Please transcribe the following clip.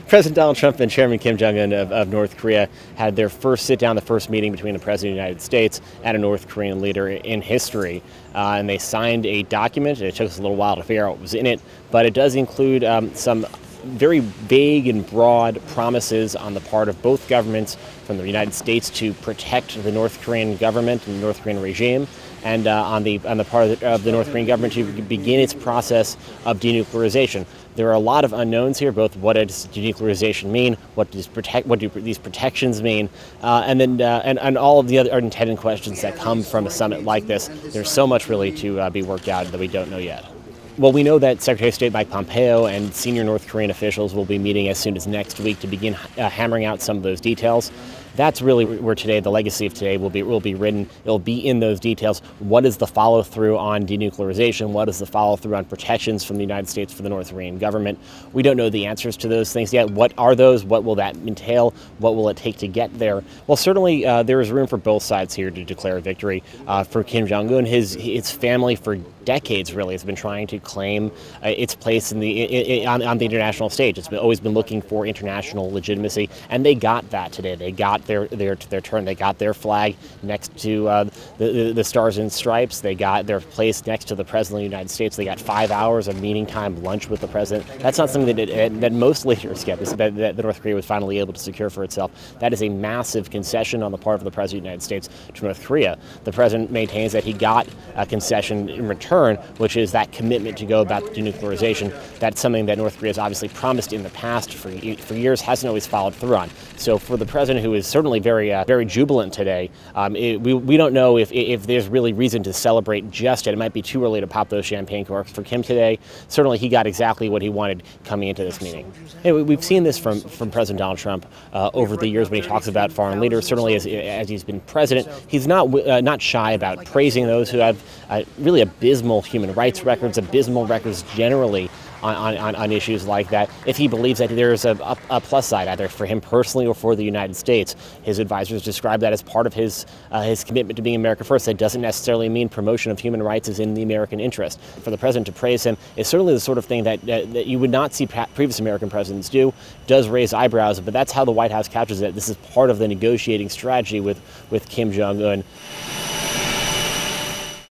President Donald Trump and Chairman Kim Jong Un of North Korea had their first sit-down, the first meeting between the President of the United States and a North Korean leader in history. And they signed a document. It took us a little while to figure out what was in it, but it does include some very vague and broad promises on the part of both governments from the United States to protect the North Korean government and the North Korean regime, and on the part of the North Korean government to begin its process of denuclearization. There are a lot of unknowns here, both what does denuclearization mean, what do these protections mean, and all of the other unintended questions that come from a summit like this. There's so much really to be worked out that we don't know yet. Well, we know that Secretary of State Mike Pompeo and senior North Korean officials will be meeting as soon as next week to begin hammering out some of those details. That's really where today, the legacy of today will be written. It'll be in those details. What is the follow-through on denuclearization? What is the follow-through on protections from the United States for the North Korean government? We don't know the answers to those things yet. What are those? What will that entail? What will it take to get there? Well, certainly there is room for both sides here to declare a victory. For Kim Jong Un, his family for decades really has been trying to claim its place on the international stage. It's always been looking for international legitimacy, and they got that today. They got their turn. They got their flag next to the Stars and Stripes. They got their place next to the President of the United States. They got 5 hours of meeting time, lunch with the President. That's not something that most leaders get, that North Korea was finally able to secure for itself. That is a massive concession on the part of the President of the United States to North Korea. The President maintains that he got a concession in return, which is that commitment to go about denuclearization. That's something that North Korea has obviously promised in the past for years, hasn't always followed through on. So for the President, who is certainly very jubilant today, we don't know if there's really reason to celebrate just yet. It might be too early to pop those champagne corks. For Kim today, certainly he got exactly what he wanted coming into this meeting. Hey, we've seen this from President Donald Trump over the years when he talks about foreign leaders. Certainly as he's been president, he's not shy about praising those who have really abysmal human rights records, abysmal records generally on issues like that. If he believes that there's a plus side, either for him personally or for the United States, his advisors describe that as part of his commitment to being America first. That doesn't necessarily mean promotion of human rights is in the American interest. For the president to praise him is certainly the sort of thing that you would not see previous American presidents do. Does raise eyebrows, but that's how the White House couches it. This is part of the negotiating strategy with Kim Jong Un.